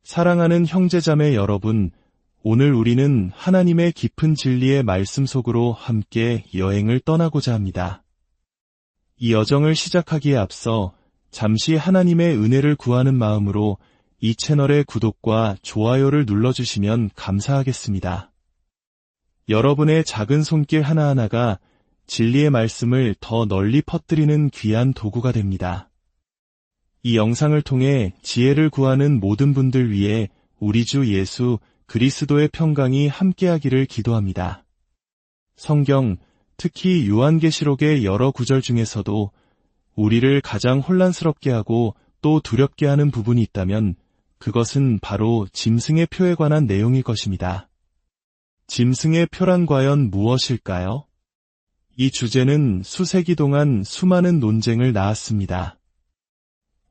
사랑하는 형제자매 여러분, 오늘 우리는 하나님의 깊은 진리의 말씀 속으로 함께 여행을 떠나고자 합니다. 이 여정을 시작하기에 앞서 잠시 하나님의 은혜를 구하는 마음으로 이 채널의 구독과 좋아요를 눌러주시면 감사하겠습니다. 여러분의 작은 손길 하나하나가 진리의 말씀을 더 널리 퍼뜨리는 귀한 도구가 됩니다. 이 영상을 통해 지혜를 구하는 모든 분들 위해 우리 주 예수 그리스도의 평강이 함께하기를 기도합니다. 성경, 특히 요한계시록의 여러 구절 중에서도 우리를 가장 혼란스럽게 하고 또 두렵게 하는 부분이 있다면 그것은 바로 짐승의 표에 관한 내용일 것입니다. 짐승의 표란 과연 무엇일까요? 이 주제는 수세기 동안 수많은 논쟁을 낳았습니다.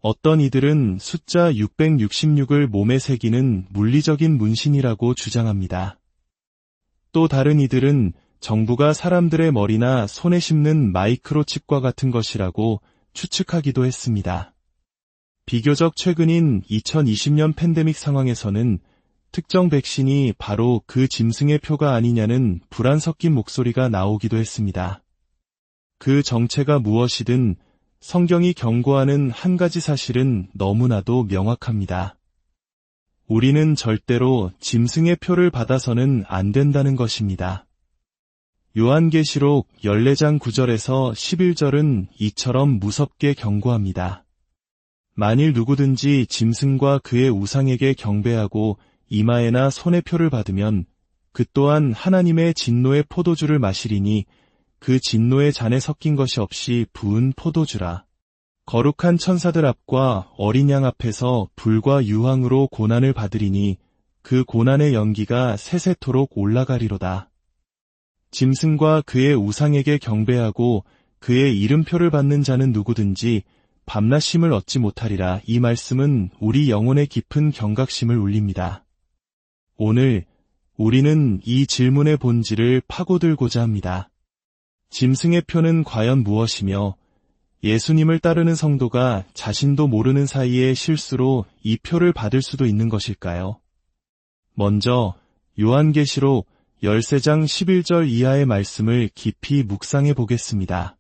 어떤 이들은 숫자 666을 몸에 새기는 물리적인 문신이라고 주장합니다. 또 다른 이들은 정부가 사람들의 머리나 손에 심는 마이크로칩과 같은 것이라고 추측하기도 했습니다. 비교적 최근인 2020년 팬데믹 상황에서는 특정 백신이 바로 그 짐승의 표가 아니냐는 불안 섞인 목소리가 나오기도 했습니다. 그 정체가 무엇이든 성경이 경고하는 한 가지 사실은 너무나도 명확합니다. 우리는 절대로 짐승의 표를 받아서는 안 된다는 것입니다. 요한계시록 14장 9절에서 11절은 이처럼 무섭게 경고합니다. 만일 누구든지 짐승과 그의 우상에게 경배하고 이마에나 손에 표를 받으면 그 또한 하나님의 진노의 포도주를 마시리니 그 진노의 잔에 섞인 것이 없이 부은 포도주라. 거룩한 천사들 앞과 어린 양 앞에서 불과 유황으로 고난을 받으리니 그 고난의 연기가 세세토록 올라가리로다. 짐승과 그의 우상에게 경배하고 그의 이름표를 받는 자는 누구든지 밤낮 쉼을 얻지 못하리라. 이 말씀은 우리 영혼의 깊은 경각심을 울립니다. 오늘 우리는 이 질문의 본질을 파고들고자 합니다. 짐승의 표는 과연 무엇이며 예수님을 따르는 성도가 자신도 모르는 사이에 실수로 이 표를 받을 수도 있는 것일까요? 먼저 요한계시록 13장 11절 이하의 말씀을 깊이 묵상해 보겠습니다.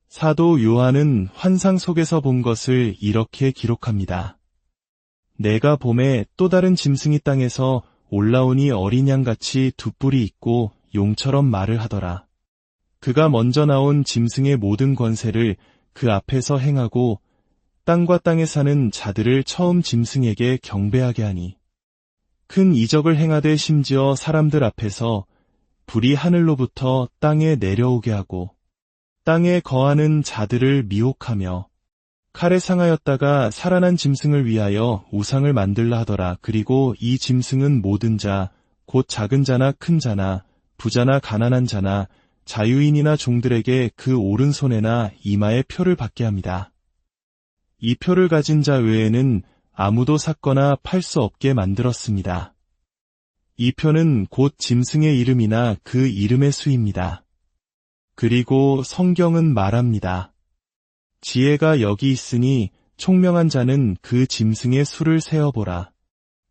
사도 요한은 환상 속에서 본 것을 이렇게 기록합니다. 내가 봄에 또 다른 짐승이 땅에서 올라오니 어린 양같이 두 뿔이 있고 용처럼 말을 하더라. 그가 먼저 나온 짐승의 모든 권세를 그 앞에서 행하고 땅과 땅에 사는 자들을 처음 짐승에게 경배하게 하니 큰 이적을 행하되 심지어 사람들 앞에서 불이 하늘로부터 땅에 내려오게 하고 땅에 거하는 자들을 미혹하며 칼에 상하였다가 살아난 짐승을 위하여 우상을 만들라 하더라. 그리고 이 짐승은 모든 자, 곧 작은 자나 큰 자나 부자나 가난한 자나 자유인이나 종들에게 그 오른손에나 이마에 표를 받게 합니다. 이 표를 가진 자 외에는 아무도 샀거나 팔 수 없게 만들었습니다. 이 표는 곧 짐승의 이름이나 그 이름의 수입니다. 그리고 성경은 말합니다. 지혜가 여기 있으니 총명한 자는 그 짐승의 수를 세어보라.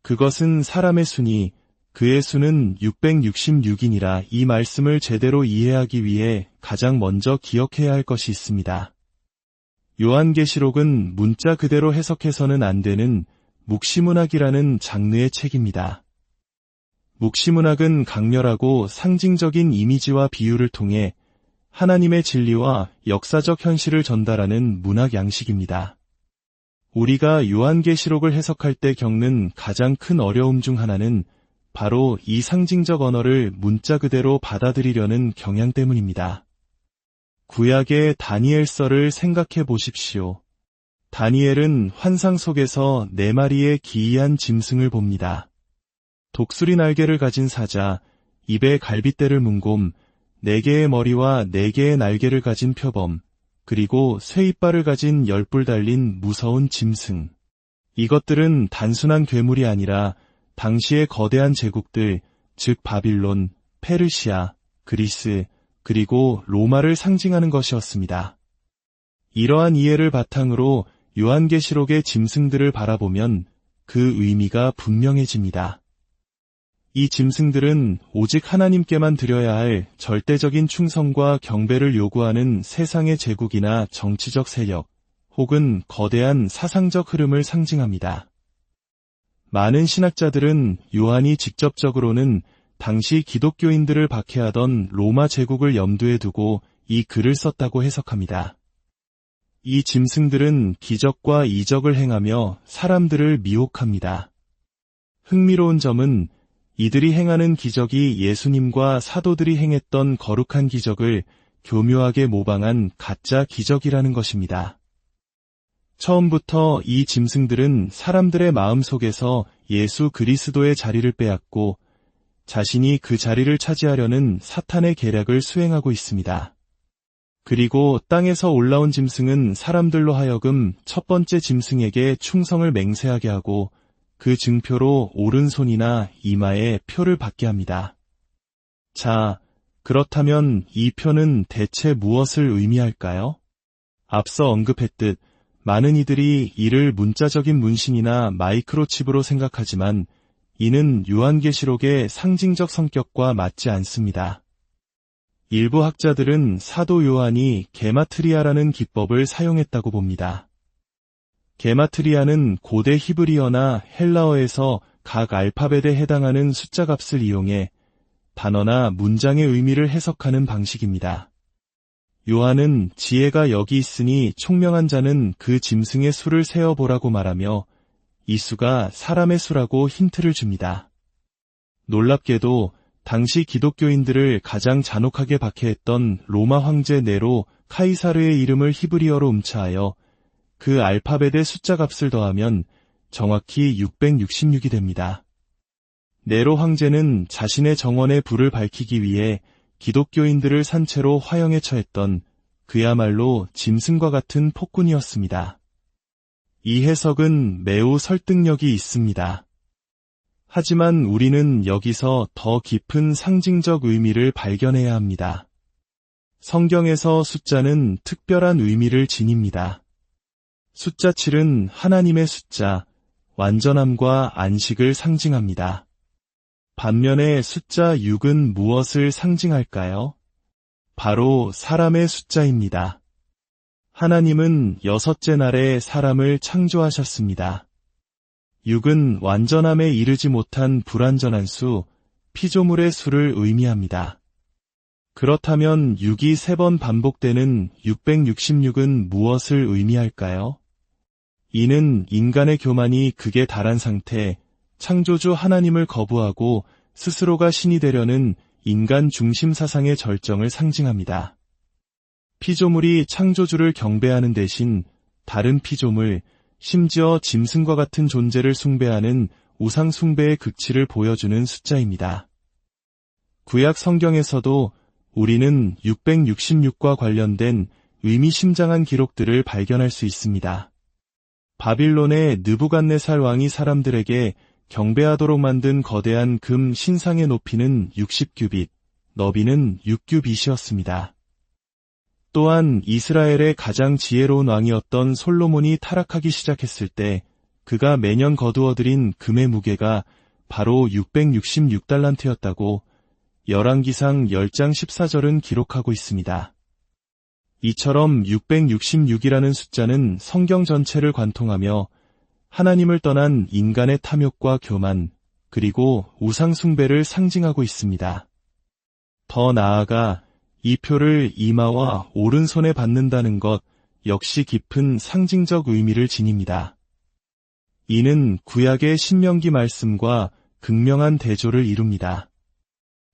그것은 사람의 수니 그의 수는 666이니라. 이 말씀을 제대로 이해하기 위해 가장 먼저 기억해야 할 것이 있습니다. 요한계시록은 문자 그대로 해석해서는 안 되는 묵시문학이라는 장르의 책입니다. 묵시문학은 강렬하고 상징적인 이미지와 비유를 통해 하나님의 진리와 역사적 현실을 전달하는 문학 양식입니다. 우리가 요한계시록을 해석할 때 겪는 가장 큰 어려움 중 하나는 바로 이 상징적 언어를 문자 그대로 받아들이려는 경향 때문입니다. 구약의 다니엘서를 생각해 보십시오. 다니엘은 환상 속에서 4마리의 기이한 짐승을 봅니다. 독수리 날개를 가진 사자, 입에 갈빗대를 문 곰, 4개의 머리와 4개의 날개를 가진 표범, 그리고 쇠 이빨을 가진 10뿔 달린 무서운 짐승. 이것들은 단순한 괴물이 아니라 당시의 거대한 제국들, 즉 바빌론, 페르시아, 그리스, 그리고 로마를 상징하는 것이었습니다. 이러한 이해를 바탕으로 요한계시록의 짐승들을 바라보면 그 의미가 분명해집니다. 이 짐승들은 오직 하나님께만 드려야 할 절대적인 충성과 경배를 요구하는 세상의 제국이나 정치적 세력, 혹은 거대한 사상적 흐름을 상징합니다. 많은 신학자들은 요한이 직접적으로는 당시 기독교인들을 박해하던 로마 제국을 염두에 두고 이 글을 썼다고 해석합니다. 이 짐승들은 기적과 이적을 행하며 사람들을 미혹합니다. 흥미로운 점은 이들이 행하는 기적이 예수님과 사도들이 행했던 거룩한 기적을 교묘하게 모방한 가짜 기적이라는 것입니다. 처음부터 이 짐승들은 사람들의 마음 속에서 예수 그리스도의 자리를 빼앗고 자신이 그 자리를 차지하려는 사탄의 계략을 수행하고 있습니다. 그리고 땅에서 올라온 짐승은 사람들로 하여금 첫 번째 짐승에게 충성을 맹세하게 하고 그 증표로 오른손이나 이마에 표를 받게 합니다. 자, 그렇다면 이 표는 대체 무엇을 의미할까요? 앞서 언급했듯 많은 이들이 이를 문자적인 문신이나 마이크로칩으로 생각하지만 이는 요한계시록의 상징적 성격과 맞지 않습니다. 일부 학자들은 사도 요한이 게마트리아라는 기법을 사용했다고 봅니다. 게마트리아는 고대 히브리어나 헬라어에서 각 알파벳에 해당하는 숫자 값을 이용해 단어나 문장의 의미를 해석하는 방식입니다. 요한은 지혜가 여기 있으니 총명한 자는 그 짐승의 수를 세어보라고 말하며 이 수가 사람의 수라고 힌트를 줍니다. 놀랍게도 당시 기독교인들을 가장 잔혹하게 박해했던 로마 황제 네로 카이사르의 이름을 히브리어로 음차하여 그 알파벳의 숫자 값을 더하면 정확히 666이 됩니다. 네로 황제는 자신의 정원의 불을 밝히기 위해 기독교인들을 산채로 화형에 처했던 그야말로 짐승과 같은 폭군이었습니다. 이 해석은 매우 설득력이 있습니다. 하지만 우리는 여기서 더 깊은 상징적 의미를 발견해야 합니다. 성경에서 숫자는 특별한 의미를 지닙니다. 숫자 7은 하나님의 숫자, 완전함과 안식을 상징합니다. 반면에 숫자 6은 무엇을 상징할까요? 바로 사람의 숫자입니다. 하나님은 여섯째 날에 사람을 창조하셨습니다. 6은 완전함에 이르지 못한 불완전한 수, 피조물의 수를 의미합니다. 그렇다면 6이 3번 반복되는 666은 무엇을 의미할까요? 이는 인간의 교만이 극에 달한 상태, 창조주 하나님을 거부하고 스스로가 신이 되려는 인간 중심 사상의 절정을 상징합니다. 피조물이 창조주를 경배하는 대신 다른 피조물, 심지어 짐승과 같은 존재를 숭배하는 우상 숭배의 극치를 보여주는 숫자입니다. 구약 성경에서도 우리는 666과 관련된 의미심장한 기록들을 발견할 수 있습니다. 바빌론의 느부갓네살 왕이 사람들에게 경배하도록 만든 거대한 금 신상의 높이는 60규빗, 너비는 6규빗이었습니다. 또한 이스라엘의 가장 지혜로운 왕이었던 솔로몬이 타락하기 시작했을 때 그가 매년 거두어들인 금의 무게가 바로 666달란트였다고 열왕기상 10장 14절은 기록하고 있습니다. 이처럼 666이라는 숫자는 성경 전체를 관통하며 하나님을 떠난 인간의 탐욕과 교만, 그리고 우상 숭배를 상징하고 있습니다. 더 나아가 이 표를 이마와 오른손에 받는다는 것 역시 깊은 상징적 의미를 지닙니다. 이는 구약의 신명기 말씀과 극명한 대조를 이룹니다.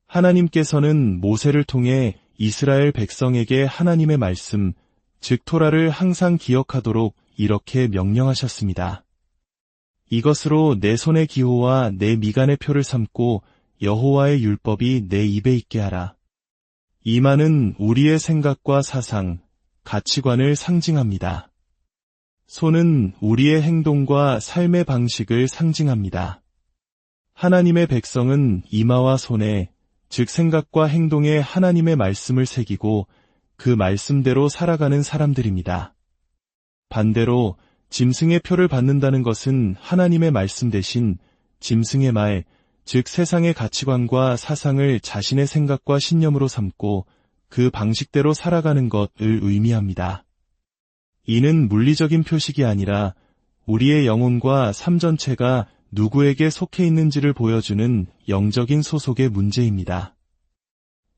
하나님께서는 모세를 통해 이스라엘 백성에게 하나님의 말씀, 즉 토라를 항상 기억하도록 이렇게 명령하셨습니다. 이것으로 내 손의 기호와 내 미간의 표를 삼고 여호와의 율법이 내 입에 있게 하라. 이 말은 우리의 생각과 사상, 가치관을 상징합니다. 손은 우리의 행동과 삶의 방식을 상징합니다. 하나님의 백성은 이마와 손에, 즉 생각과 행동에 하나님의 말씀을 새기고 그 말씀대로 살아가는 사람들입니다. 반대로 짐승의 표를 받는다는 것은 하나님의 말씀 대신 짐승의 말, 즉 세상의 가치관과 사상을 자신의 생각과 신념으로 삼고 그 방식대로 살아가는 것을 의미합니다. 이는 물리적인 표식이 아니라 우리의 영혼과 삶 전체가 누구에게 속해 있는지를 보여주는 영적인 소속의 문제입니다.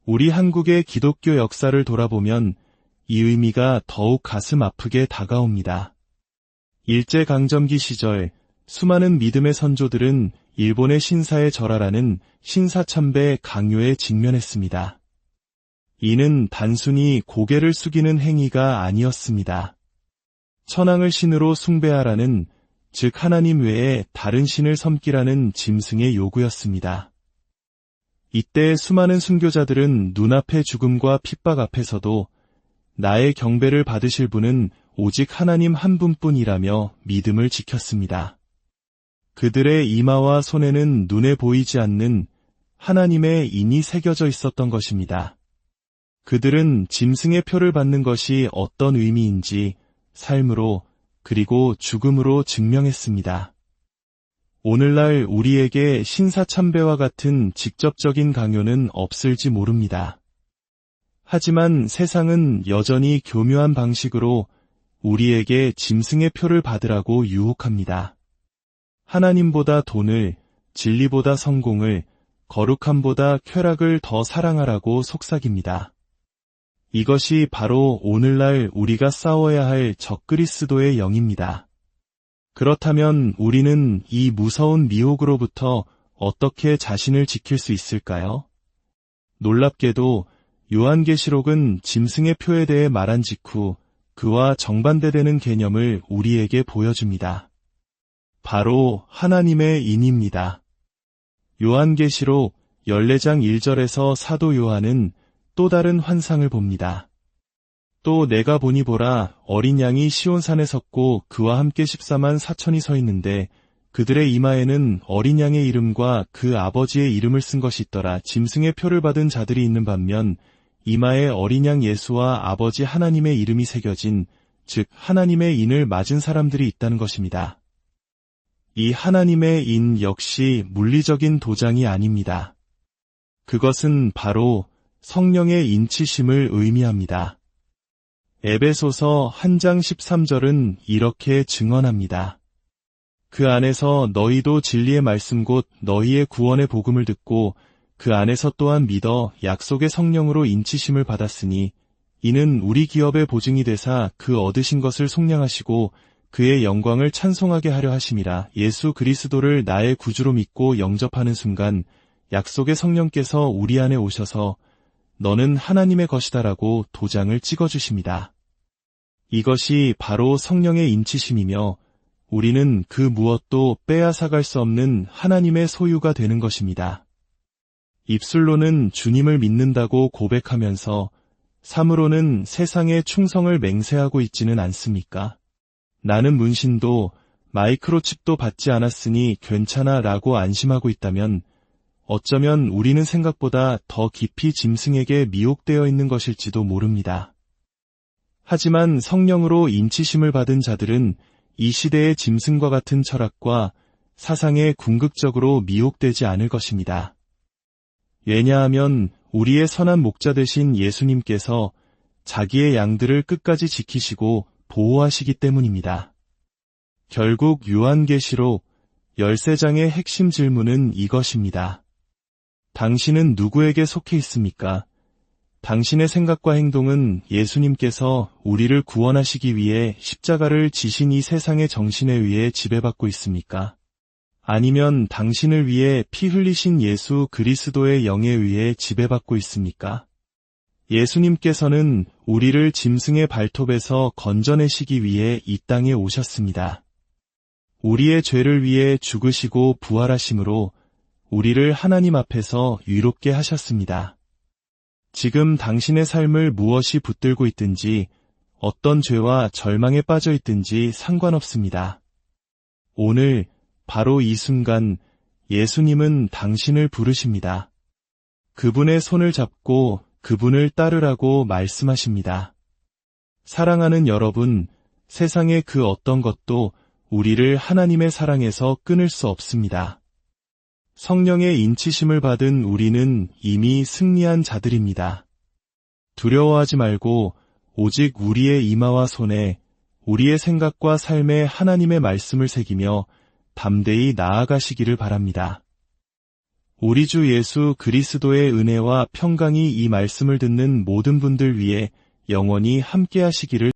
우리 한국의 기독교 역사를 돌아보면 이 의미가 더욱 가슴 아프게 다가옵니다. 일제강점기 시절 수많은 믿음의 선조들은 일본의 신사에 절하라는 신사참배 강요에 직면했습니다. 이는 단순히 고개를 숙이는 행위가 아니었습니다. 천황을 신으로 숭배하라는, 즉 하나님 외에 다른 신을 섬기라는 짐승의 요구였습니다. 이때 수많은 순교자들은 눈앞의 죽음과 핍박 앞에서도 나의 경배를 받으실 분은 오직 하나님 한 분뿐이라며 믿음을 지켰습니다. 그들의 이마와 손에는 눈에 보이지 않는 하나님의 인이 새겨져 있었던 것입니다. 그들은 짐승의 표를 받는 것이 어떤 의미인지 삶으로 그리고 죽음으로 증명했습니다. 오늘날 우리에게 신사참배와 같은 직접적인 강요는 없을지 모릅니다. 하지만 세상은 여전히 교묘한 방식으로 우리에게 짐승의 표를 받으라고 유혹합니다. 하나님보다 돈을, 진리보다 성공을, 거룩함보다 쾌락을 더 사랑하라고 속삭입니다. 이것이 바로 오늘날 우리가 싸워야 할 적그리스도의 영입니다. 그렇다면 우리는 이 무서운 미혹으로부터 어떻게 자신을 지킬 수 있을까요? 놀랍게도 요한계시록은 짐승의 표에 대해 말한 직후 그와 정반대되는 개념을 우리에게 보여줍니다. 바로 하나님의 인입니다. 요한계시록 14장 1절에서 사도 요한은 또 다른 환상을 봅니다. 또 내가 보니 보라, 어린 양이 시온산에 섰고 그와 함께 14만 4천이 서 있는데 그들의 이마에는 어린 양의 이름과 그 아버지의 이름을 쓴 것이 있더라. 짐승의 표를 받은 자들이 있는 반면 이마에 어린 양 예수와 아버지 하나님의 이름이 새겨진, 즉 하나님의 인을 맞은 사람들이 있다는 것입니다. 이 하나님의 인 역시 물리적인 도장이 아닙니다. 그것은 바로 성령의 인치심을 의미합니다. 에베소서 1장 13절은 이렇게 증언합니다. 그 안에서 너희도 진리의 말씀 곧 너희의 구원의 복음을 듣고 그 안에서 또한 믿어 약속의 성령으로 인치심을 받았으니 이는 우리 기업의 보증이 되사 그 얻으신 것을 속량하시고 그의 영광을 찬송하게 하려 하심이라. 예수 그리스도를 나의 구주로 믿고 영접하는 순간 약속의 성령께서 우리 안에 오셔서 너는 하나님의 것이다라고 도장을 찍어주십니다. 이것이 바로 성령의 인치심이며 우리는 그 무엇도 빼앗아갈 수 없는 하나님의 소유가 되는 것입니다. 입술로는 주님을 믿는다고 고백하면서 삶으로는 세상에 충성을 맹세하고 있지는 않습니까? 나는 문신도 마이크로칩도 받지 않았으니 괜찮아 라고 안심하고 있다면 어쩌면 우리는 생각보다 더 깊이 짐승에게 미혹되어 있는 것일지도 모릅니다. 하지만 성령으로 인치심을 받은 자들은 이 시대의 짐승과 같은 철학과 사상에 궁극적으로 미혹되지 않을 것입니다. 왜냐하면 우리의 선한 목자 되신 예수님께서 자기의 양들을 끝까지 지키시고 보호하시기 때문입니다. 결국 요한계시록 13장의 핵심 질문은 이것입니다. 당신은 누구에게 속해 있습니까? 당신의 생각과 행동은 예수님께서 우리를 구원하시기 위해 십자가를 지신 이 세상의 정신에 의해 지배받고 있습니까? 아니면 당신을 위해 피 흘리신 예수 그리스도의 영에 의해 지배받고 있습니까? 예수님께서는 우리를 짐승의 발톱에서 건져내시기 위해 이 땅에 오셨습니다. 우리의 죄를 위해 죽으시고 부활하심으로 우리를 하나님 앞에서 위롭게 하셨습니다. 지금 당신의 삶을 무엇이 붙들고 있든지 어떤 죄와 절망에 빠져 있든지 상관없습니다. 오늘 바로 이 순간 예수님은 당신을 부르십니다. 그분의 손을 잡고 그분을 따르라고 말씀하십니다. 사랑하는 여러분, 세상의 그 어떤 것도 우리를 하나님의 사랑에서 끊을 수 없습니다. 성령의 인치심을 받은 우리는 이미 승리한 자들입니다. 두려워하지 말고 오직 우리의 이마와 손에 우리의 생각과 삶에 하나님의 말씀을 새기며 담대히 나아가시기를 바랍니다. 우리 주 예수 그리스도의 은혜와 평강이 이 말씀을 듣는 모든 분들 위해 영원히 함께 하시기를